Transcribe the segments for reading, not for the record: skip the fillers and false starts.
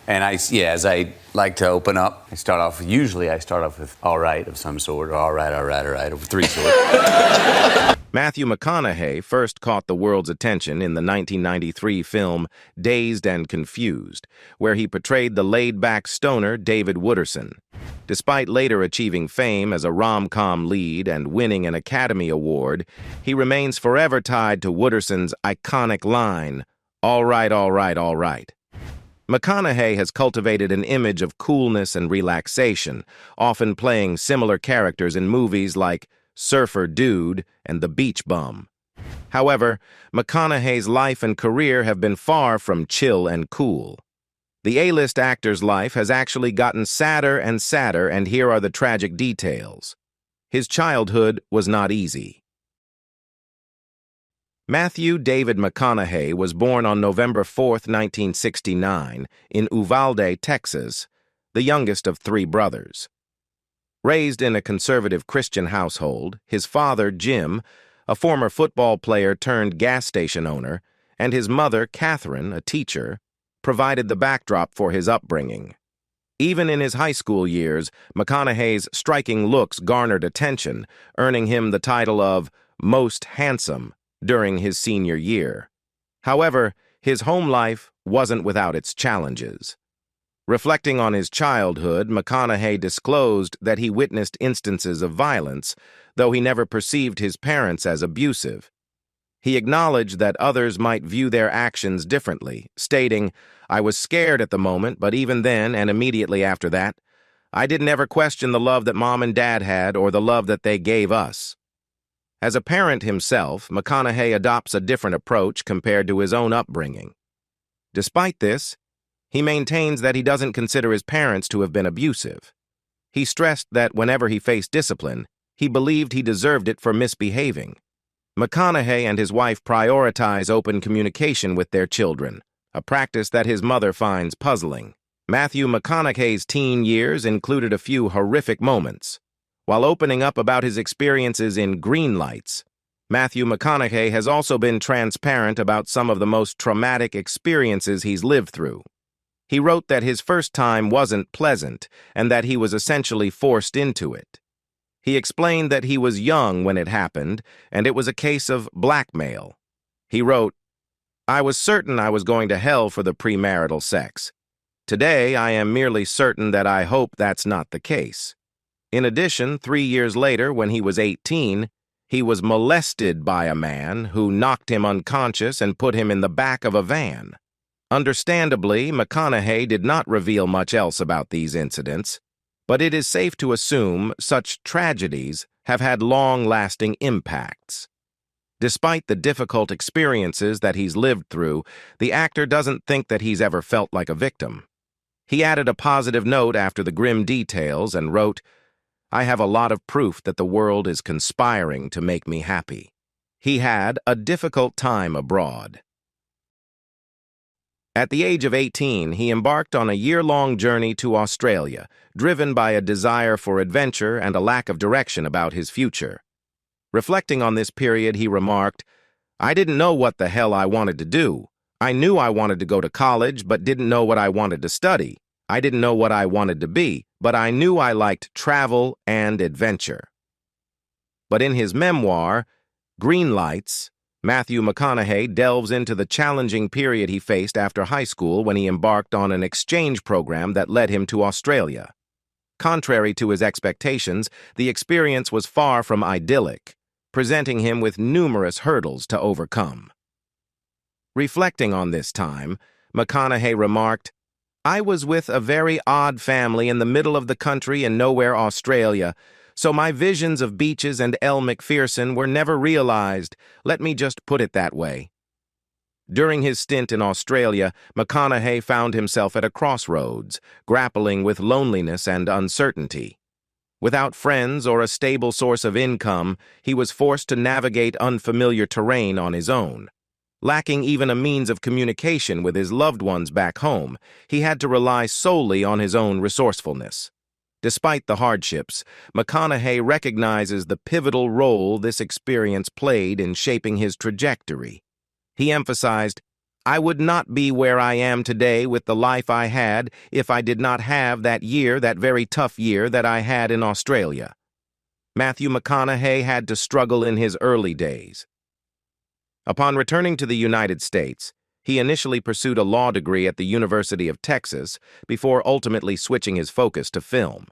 And yeah, as I like to open up, usually I start off with all right of some sort, or all right, of three sorts. Matthew McConaughey first caught the world's attention in the 1993 film Dazed and Confused, where he portrayed the laid-back stoner David Wooderson. Despite later achieving fame as a rom-com lead and winning an Academy Award, he remains forever tied to Wooderson's iconic line, "All right, all right, all right." McConaughey has cultivated an image of coolness and relaxation, often playing similar characters in movies like Surfer Dude and The Beach Bum. However, McConaughey's life and career have been far from chill and cool. The A-list actor's life has actually gotten sadder, and here are the tragic details. His childhood was not easy. Matthew David McConaughey was born on November 4, 1969, in Uvalde, Texas, the youngest of three brothers. Raised in a conservative Christian household, his father, Jim, a former football player turned gas station owner, and his mother, Catherine, a teacher, provided the backdrop for his upbringing. Even in his high school years, McConaughey's striking looks garnered attention, earning him the title of Most Handsome during his senior year. However, his home life wasn't without its challenges. Reflecting on his childhood, McConaughey disclosed that he witnessed instances of violence, though he never perceived his parents as abusive. He acknowledged that others might view their actions differently, stating, "I was scared at the moment, but even then and immediately after that, I didn't ever question the love that Mom and Dad had or the love that they gave us." As a parent himself, McConaughey adopts a different approach compared to his own upbringing. Despite this, he maintains that he doesn't consider his parents to have been abusive. He stressed that whenever he faced discipline, he believed he deserved it for misbehaving. McConaughey and his wife prioritize open communication with their children, a practice that his mother finds puzzling. Matthew McConaughey's teen years included a few horrific moments. While opening up about his experiences in Green Lights, Matthew McConaughey has also been transparent about some of the most traumatic experiences he's lived through. He wrote that his first time wasn't pleasant and that he was essentially forced into it. He explained that he was young when it happened and it was a case of blackmail. He wrote, "I was certain I was going to hell for the premarital sex. Today, I am merely certain that I hope that's not the case." In addition, 3 years later, when he was 18, he was molested by a man who knocked him unconscious and put him in the back of a van. Understandably, McConaughey did not reveal much else about these incidents, but it is safe to assume such tragedies have had long-lasting impacts. Despite the difficult experiences that he's lived through, the actor doesn't think that he's ever felt like a victim. He added a positive note after the grim details and wrote, "I have a lot of proof that the world is conspiring to make me happy." He had a difficult time abroad. At the age of 18, he embarked on a year-long journey to Australia, driven by a desire for adventure and a lack of direction about his future. Reflecting on this period, he remarked, "I didn't know what the hell I wanted to do. I knew I wanted to go to college, but didn't know what I wanted to study. I didn't know what I wanted to be, but I knew I liked travel and adventure." But in his memoir, Green Lights, Matthew McConaughey delves into the challenging period he faced after high school when he embarked on an exchange program that led him to Australia. Contrary to his expectations, the experience was far from idyllic, presenting him with numerous hurdles to overcome. Reflecting on this time, McConaughey remarked, "I was with a very odd family in the middle of the country in nowhere Australia, so my visions of beaches and Elle Macpherson were never realized, let me just put it that way." During his stint in Australia, McConaughey found himself at a crossroads, grappling with loneliness and uncertainty. Without friends or a stable source of income, he was forced to navigate unfamiliar terrain on his own. Lacking even a means of communication with his loved ones back home, he had to rely solely on his own resourcefulness. Despite the hardships, McConaughey recognizes the pivotal role this experience played in shaping his trajectory. He emphasized, I would not be where I am today with the life I had if I did not have that year, that very tough year that I had in Australia. Matthew McConaughey had to struggle in his early days. Upon returning to the United States, he initially pursued a law degree at the University of Texas before ultimately switching his focus to film.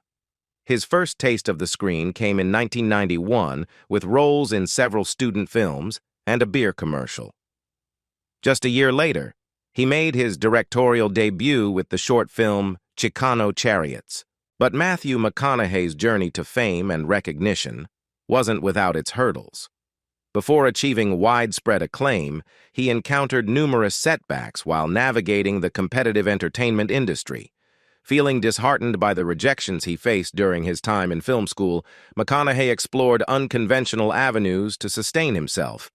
His first taste of the screen came in 1991 with roles in several student films and a beer commercial. Just a year later, he made his directorial debut with the short film Chicano Chariots. But Matthew McConaughey's journey to fame and recognition wasn't without its hurdles. Before achieving widespread acclaim, he encountered numerous setbacks while navigating the competitive entertainment industry. Feeling disheartened by the rejections he faced during his time in film school, McConaughey explored unconventional avenues to sustain himself.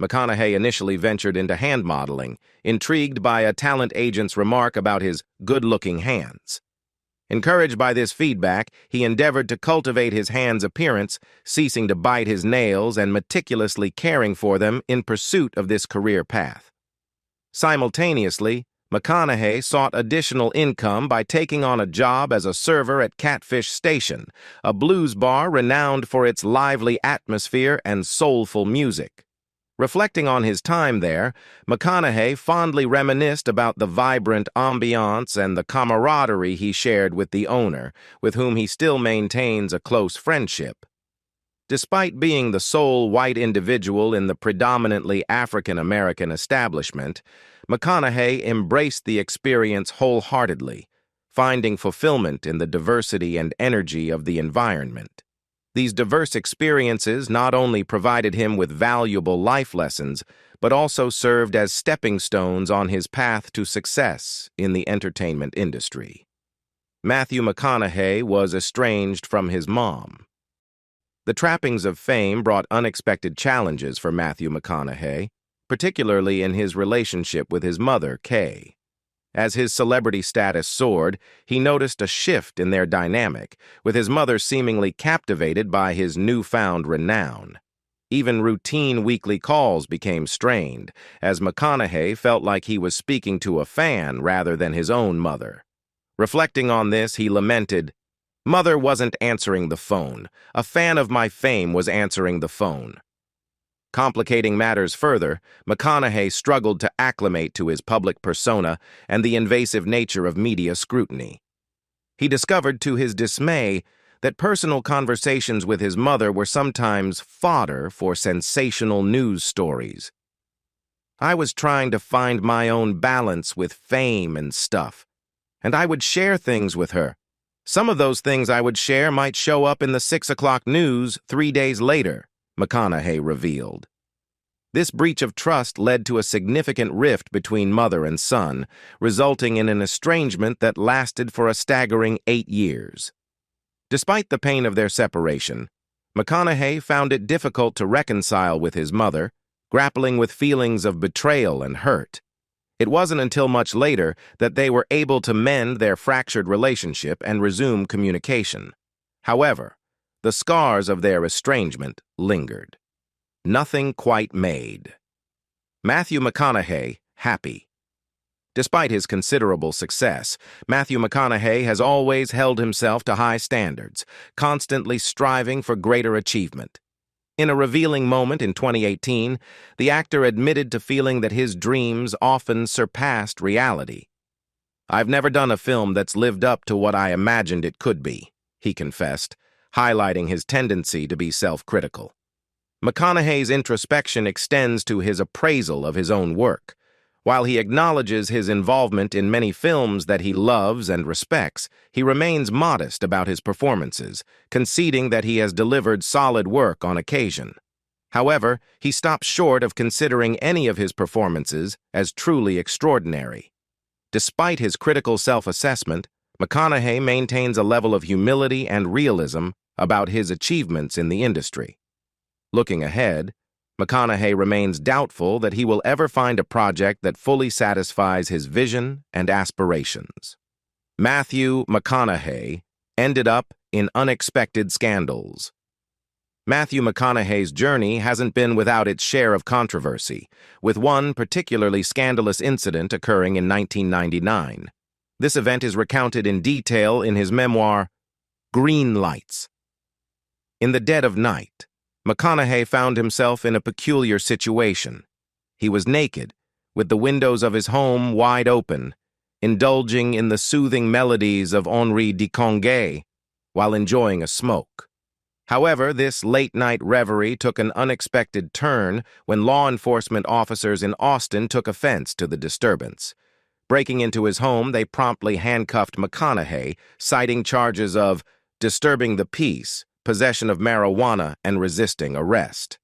McConaughey initially ventured into hand modeling, intrigued by a talent agent's remark about his good-looking hands. Encouraged by this feedback, he endeavored to cultivate his hands' appearance, ceasing to bite his nails and meticulously caring for them in pursuit of this career path. Simultaneously, McConaughey sought additional income by taking on a job as a server at Catfish Station, a blues bar renowned for its lively atmosphere and soulful music. Reflecting on his time there, McConaughey fondly reminisced about the vibrant ambiance and the camaraderie he shared with the owner, with whom he still maintains a close friendship. Despite being the sole white individual in the predominantly African-American establishment, McConaughey embraced the experience wholeheartedly, finding fulfillment in the diversity and energy of the environment. These diverse experiences not only provided him with valuable life lessons, but also served as stepping stones on his path to success in the entertainment industry. Matthew McConaughey was estranged from his mom. The trappings of fame brought unexpected challenges for Matthew McConaughey, particularly in his relationship with his mother, Kay. As his celebrity status soared, he noticed a shift in their dynamic, with his mother seemingly captivated by his newfound renown. Even routine weekly calls became strained, as McConaughey felt like he was speaking to a fan rather than his own mother. Reflecting on this, he lamented, "Mother wasn't answering the phone. A fan of my fame was answering the phone." Complicating matters further, McConaughey struggled to acclimate to his public persona and the invasive nature of media scrutiny. He discovered to his dismay that personal conversations with his mother were sometimes fodder for sensational news stories. "I was trying to find my own balance with fame and stuff, and I would share things with her. Some of those things I would share might show up in the 6 o'clock news 3 days later," McConaughey revealed. This breach of trust led to a significant rift between mother and son, resulting in an estrangement that lasted for a staggering 8 years. Despite the pain of their separation, McConaughey found it difficult to reconcile with his mother, grappling with feelings of betrayal and hurt. It wasn't until much later that they were able to mend their fractured relationship and resume communication. However, the scars of their estrangement lingered. Nothing quite made. Matthew McConaughey, happy. Despite his considerable success, Matthew McConaughey has always held himself to high standards, constantly striving for greater achievement. In a revealing moment in 2018, the actor admitted to feeling that his dreams often surpassed reality. "I've never done a film that's lived up to what I imagined it could be," he confessed, highlighting his tendency to be self-critical. McConaughey's introspection extends to his appraisal of his own work. While he acknowledges his involvement in many films that he loves and respects, he remains modest about his performances, conceding that he has delivered solid work on occasion. However, he stops short of considering any of his performances as truly extraordinary. Despite his critical self-assessment, McConaughey maintains a level of humility and realism about his achievements in the industry. Looking ahead, McConaughey remains doubtful that he will ever find a project that fully satisfies his vision and aspirations. Matthew McConaughey ended up in unexpected scandals. Matthew McConaughey's journey hasn't been without its share of controversy, with one particularly scandalous incident occurring in 1999. This event is recounted in detail in his memoir, Green Lights. In the dead of night, McConaughey found himself in a peculiar situation. He was naked, with the windows of his home wide open, indulging in the soothing melodies of Henri de Conguet while enjoying a smoke. However, this late-night reverie took an unexpected turn when law enforcement officers in Austin took offense to the disturbance. Breaking into his home, they promptly handcuffed McConaughey, citing charges of disturbing the peace, possession of marijuana, and resisting arrest.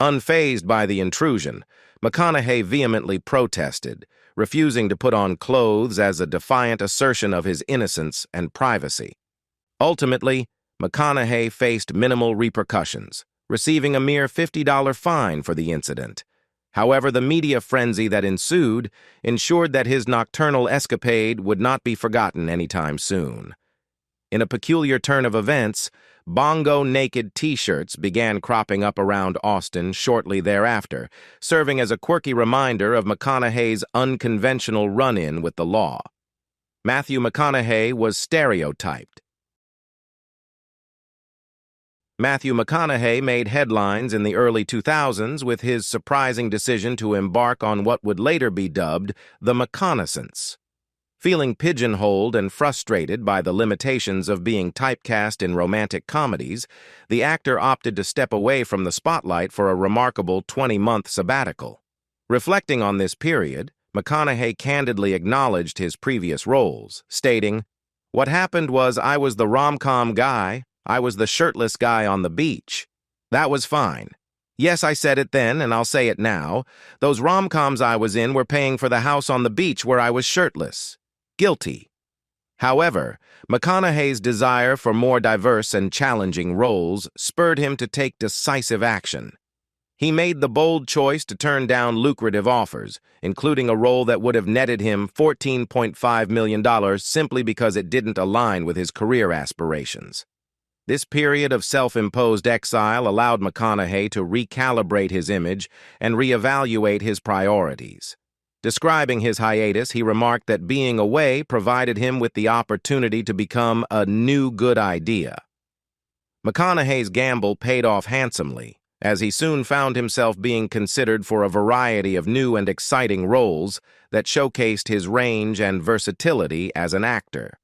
Unfazed by the intrusion, McConaughey vehemently protested, refusing to put on clothes as a defiant assertion of his innocence and privacy. Ultimately, McConaughey faced minimal repercussions, receiving a mere $50 fine for the incident. However, the media frenzy that ensued ensured that his nocturnal escapade would not be forgotten anytime soon. In a peculiar turn of events, bongo naked T-shirts began cropping up around Austin shortly thereafter, serving as a quirky reminder of McConaughey's unconventional run-in with the law. Matthew McConaughey was stereotyped. Matthew McConaughey made headlines in the early 2000s with his surprising decision to embark on what would later be dubbed the McConaissance. Feeling pigeonholed and frustrated by the limitations of being typecast in romantic comedies, the actor opted to step away from the spotlight for a remarkable 20-month sabbatical. Reflecting on this period, McConaughey candidly acknowledged his previous roles, stating, "What happened was I was the rom-com guy. I was the shirtless guy on the beach. That was fine. Yes, I said it then, and I'll say it now. Those rom-coms I was in were paying for the house on the beach where I was shirtless. Guilty." However, McConaughey's desire for more diverse and challenging roles spurred him to take decisive action. He made the bold choice to turn down lucrative offers, including a role that would have netted him $14.5 million simply because it didn't align with his career aspirations. This period of self-imposed exile allowed McConaughey to recalibrate his image and reevaluate his priorities. Describing his hiatus, he remarked that being away provided him with the opportunity to become a new good idea. McConaughey's gamble paid off handsomely, as he soon found himself being considered for a variety of new and exciting roles that showcased his range and versatility as an actor.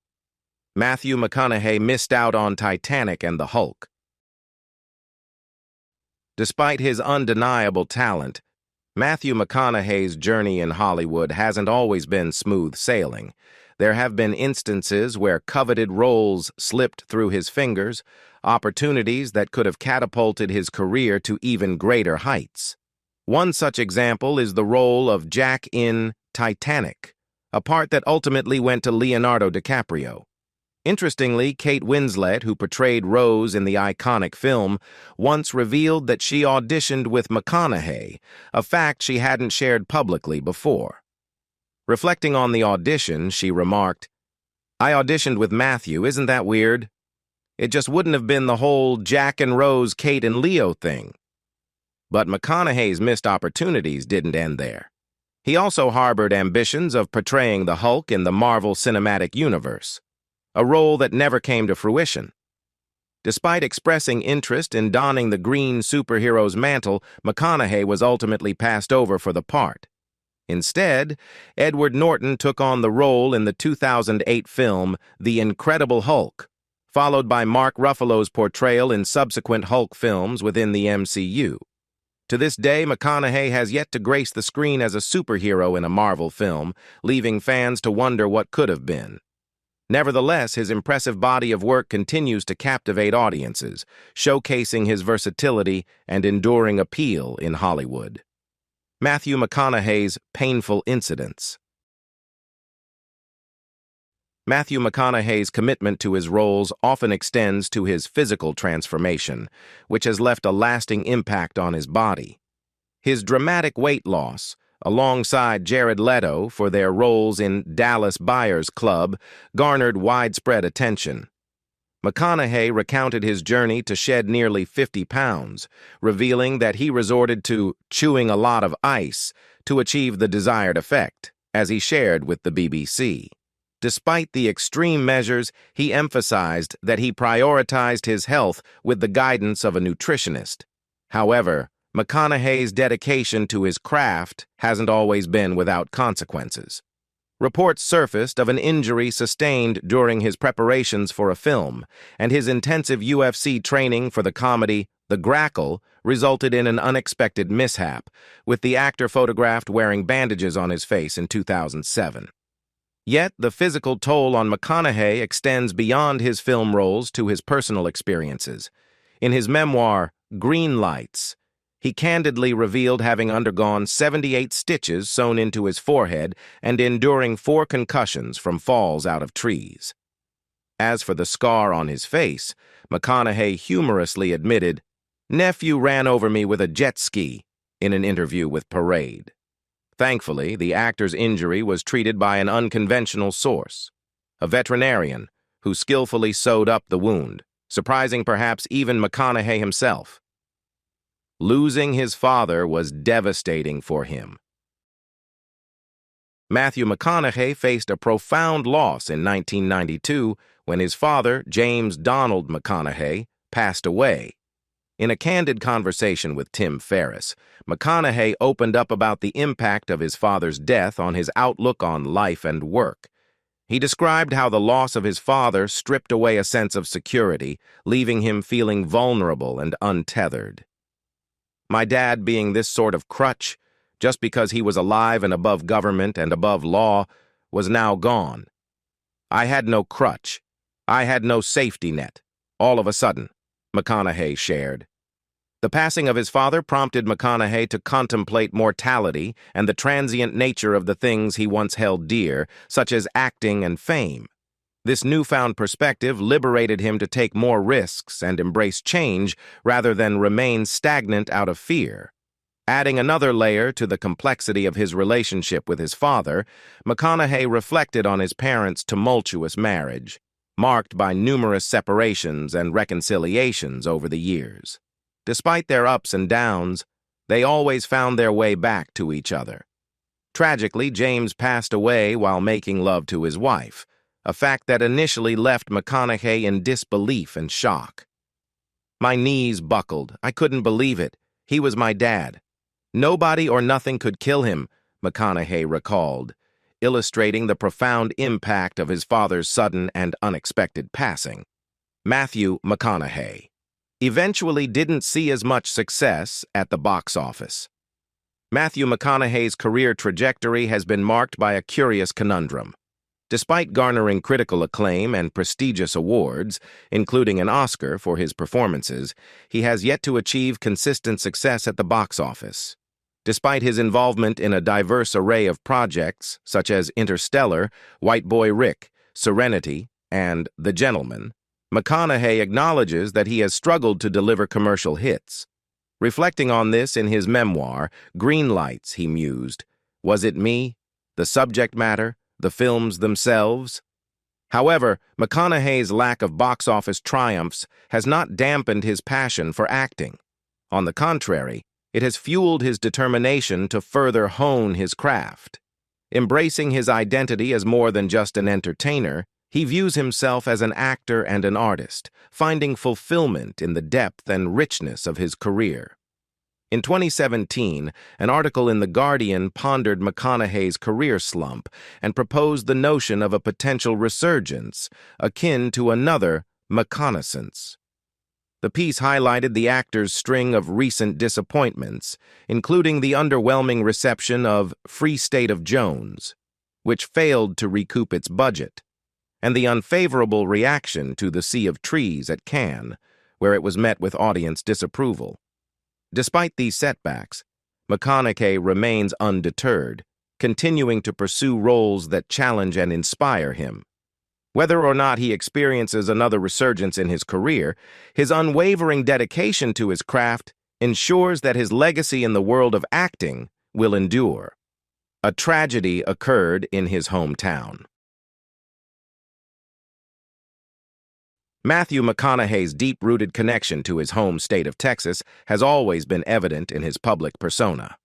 Matthew McConaughey missed out on Titanic and the Hulk. Despite his undeniable talent, Matthew McConaughey's journey in Hollywood hasn't always been smooth sailing. There have been instances where coveted roles slipped through his fingers, opportunities that could have catapulted his career to even greater heights. One such example is the role of Jack in Titanic, a part that ultimately went to Leonardo DiCaprio. Interestingly, Kate Winslet, who portrayed Rose in the iconic film, once revealed that she auditioned with McConaughey, a fact she hadn't shared publicly before. Reflecting on the audition, she remarked, "I auditioned with Matthew, isn't that weird? It just wouldn't have been the whole Jack and Rose, Kate and Leo thing." But McConaughey's missed opportunities didn't end there. He also harbored ambitions of portraying the Hulk in the Marvel Cinematic Universe, a role that never came to fruition. Despite expressing interest in donning the green superhero's mantle, McConaughey was ultimately passed over for the part. Instead, Edward Norton took on the role in the 2008 film The Incredible Hulk, followed by Mark Ruffalo's portrayal in subsequent Hulk films within the MCU. To this day, McConaughey has yet to grace the screen as a superhero in a Marvel film, leaving fans to wonder what could have been. Nevertheless, his impressive body of work continues to captivate audiences, showcasing his versatility and enduring appeal in Hollywood. Matthew McConaughey's painful incidents. Matthew McConaughey's commitment to his roles often extends to his physical transformation, which has left a lasting impact on his body. His dramatic weight loss, alongside Jared Leto for their roles in Dallas Buyers Club, garnered widespread attention. McConaughey recounted his journey to shed nearly 50 pounds, revealing that he resorted to chewing a lot of ice to achieve the desired effect, as he shared with the BBC. Despite the extreme measures, he emphasized that he prioritized his health with the guidance of a nutritionist. However, McConaughey's dedication to his craft hasn't always been without consequences. Reports surfaced of an injury sustained during his preparations for a film, and his intensive UFC training for the comedy The Grackle resulted in an unexpected mishap, with the actor photographed wearing bandages on his face in 2007. Yet, the physical toll on McConaughey extends beyond his film roles to his personal experiences. In his memoir, Green Lights, he candidly revealed having undergone 78 stitches sewn into his forehead and enduring 4 concussions from falls out of trees. As for the scar on his face, McConaughey humorously admitted, "Nephew ran over me with a jet ski," in an interview with Portrayed. Thankfully, the actor's injury was treated by an unconventional source, a veterinarian who skillfully sewed up the wound, surprising perhaps even McConaughey himself. Losing his father was devastating for him. Matthew McConaughey faced a profound loss in 1992 when his father, James Donald McConaughey, passed away. In a candid conversation with Tim Ferriss, McConaughey opened up about the impact of his father's death on his outlook on life and work. He described how the loss of his father stripped away a sense of security, leaving him feeling vulnerable and untethered. "My dad being this sort of crutch, just because he was alive and above government and above law, was now gone. I had no crutch. I had no safety net, all of a sudden," McConaughey shared. The passing of his father prompted McConaughey to contemplate mortality and the transient nature of the things he once held dear, such as acting and fame. This newfound perspective liberated him to take more risks and embrace change rather than remain stagnant out of fear. Adding another layer to the complexity of his relationship with his father, McConaughey reflected on his parents' tumultuous marriage, marked by numerous separations and reconciliations over the years. Despite their ups and downs, they always found their way back to each other. Tragically, James passed away while making love to his wife, a fact that initially left McConaughey in disbelief and shock. "My knees buckled. I couldn't believe it. He was my dad. Nobody or nothing could kill him," McConaughey recalled, illustrating the profound impact of his father's sudden and unexpected passing. Matthew McConaughey eventually didn't see as much success at the box office. Matthew McConaughey's career trajectory has been marked by a curious conundrum. Despite garnering critical acclaim and prestigious awards, including an Oscar for his performances, he has yet to achieve consistent success at the box office. Despite his involvement in a diverse array of projects, such as Interstellar, White Boy Rick, Serenity, and The Gentleman, McConaughey acknowledges that he has struggled to deliver commercial hits. Reflecting on this in his memoir, Green Lights, he mused, "Was it me? The subject matter? The films themselves?" However, McConaughey's lack of box office triumphs has not dampened his passion for acting. On the contrary, it has fueled his determination to further hone his craft. Embracing his identity as more than just an entertainer, he views himself as an actor and an artist, finding fulfillment in the depth and richness of his career. In 2017, an article in The Guardian pondered McConaughey's career slump and proposed the notion of a potential resurgence, akin to another McConaissance. The piece highlighted the actor's string of recent disappointments, including the underwhelming reception of Free State of Jones, which failed to recoup its budget, and the unfavorable reaction to The Sea of Trees at Cannes, where it was met with audience disapproval. Despite these setbacks, McConaughey remains undeterred, continuing to pursue roles that challenge and inspire him. Whether or not he experiences another resurgence in his career, his unwavering dedication to his craft ensures that his legacy in the world of acting will endure. A tragedy occurred in his hometown. Matthew McConaughey's deep-rooted connection to his home state of Texas has always been evident in his public persona.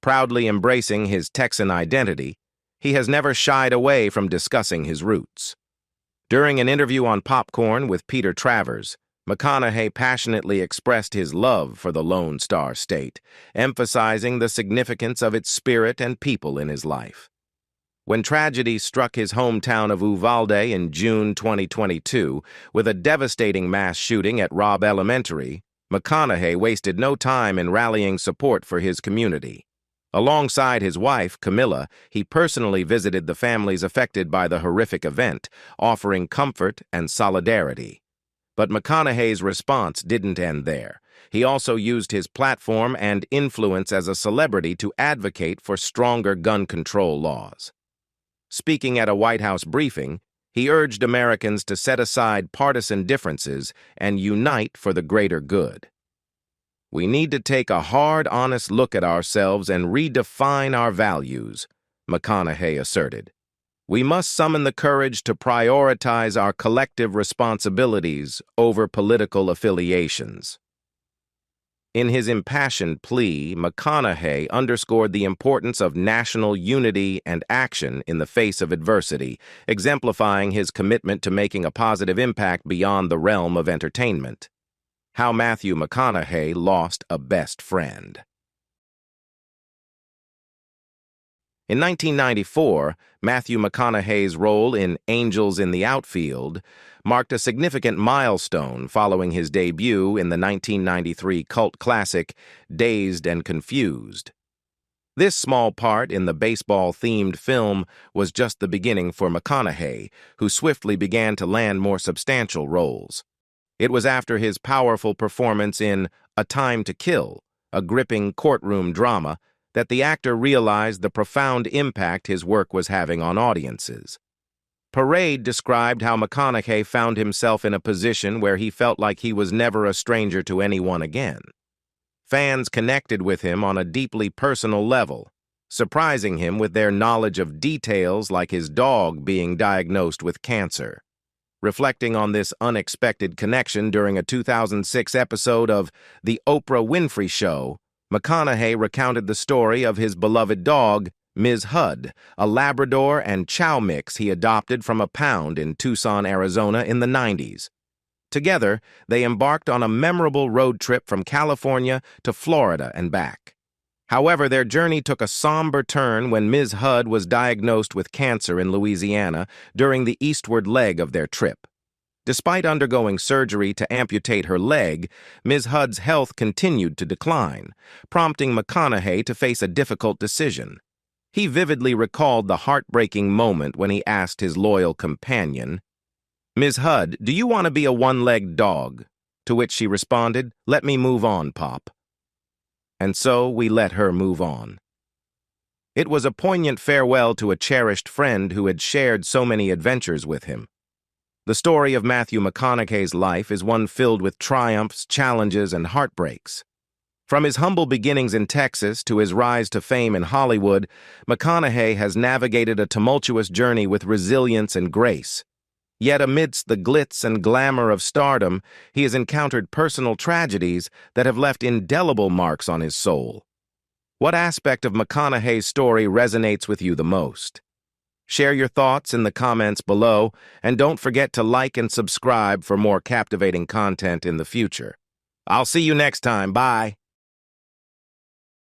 Proudly embracing his Texan identity, he has never shied away from discussing his roots. During an interview on Popcorn with Peter Travers, McConaughey passionately expressed his love for the Lone Star State, emphasizing the significance of its spirit and people in his life. When tragedy struck his hometown of Uvalde in June 2022 with a devastating mass shooting at Robb Elementary, McConaughey wasted no time in rallying support for his community. Alongside his wife, Camilla, he personally visited the families affected by the horrific event, offering comfort and solidarity. But McConaughey's response didn't end there. He also used his platform and influence as a celebrity to advocate for stronger gun control laws. Speaking at a White House briefing, he urged Americans to set aside partisan differences and unite for the greater good. "We need to take a hard, honest look at ourselves and redefine our values," McConaughey asserted. "We must summon the courage to prioritize our collective responsibilities over political affiliations." In his impassioned plea, McConaughey underscored the importance of national unity and action in the face of adversity, exemplifying his commitment to making a positive impact beyond the realm of entertainment. How Matthew McConaughey lost a best friend. In 1994, Matthew McConaughey's role in Angels in the Outfield marked a significant milestone following his debut in the 1993 cult classic Dazed and Confused. This small part in the baseball-themed film was just the beginning for McConaughey, who swiftly began to land more substantial roles. It was after his powerful performance in A Time to Kill, a gripping courtroom drama, that the actor realized the profound impact his work was having on audiences. Portrayed described how McConaughey found himself in a position where he felt like he was never a stranger to anyone again. Fans connected with him on a deeply personal level, surprising him with their knowledge of details like his dog being diagnosed with cancer. Reflecting on this unexpected connection during a 2006 episode of The Oprah Winfrey Show, McConaughey recounted the story of his beloved dog, Ms. Hud, a Labrador and Chow mix he adopted from a pound in Tucson, Arizona in the 90s. Together, they embarked on a memorable road trip from California to Florida and back. However, their journey took a somber turn when Ms. Hud was diagnosed with cancer in Louisiana during the eastward leg of their trip. Despite undergoing surgery to amputate her leg, Ms. Hud's health continued to decline, prompting McConaughey to face a difficult decision. He vividly recalled the heartbreaking moment when he asked his loyal companion, "Ms. Hud, do you want to be a one-legged dog?" To which she responded, "Let me move on, Pop." And so we let her move on. It was a poignant farewell to a cherished friend who had shared so many adventures with him. The story of Matthew McConaughey's life is one filled with triumphs, challenges, and heartbreaks. From his humble beginnings in Texas to his rise to fame in Hollywood, McConaughey has navigated a tumultuous journey with resilience and grace. Yet amidst the glitz and glamour of stardom, he has encountered personal tragedies that have left indelible marks on his soul. What aspect of McConaughey's story resonates with you the most? Share your thoughts in the comments below, and don't forget to like and subscribe for more captivating content in the future. I'll see you next time. Bye.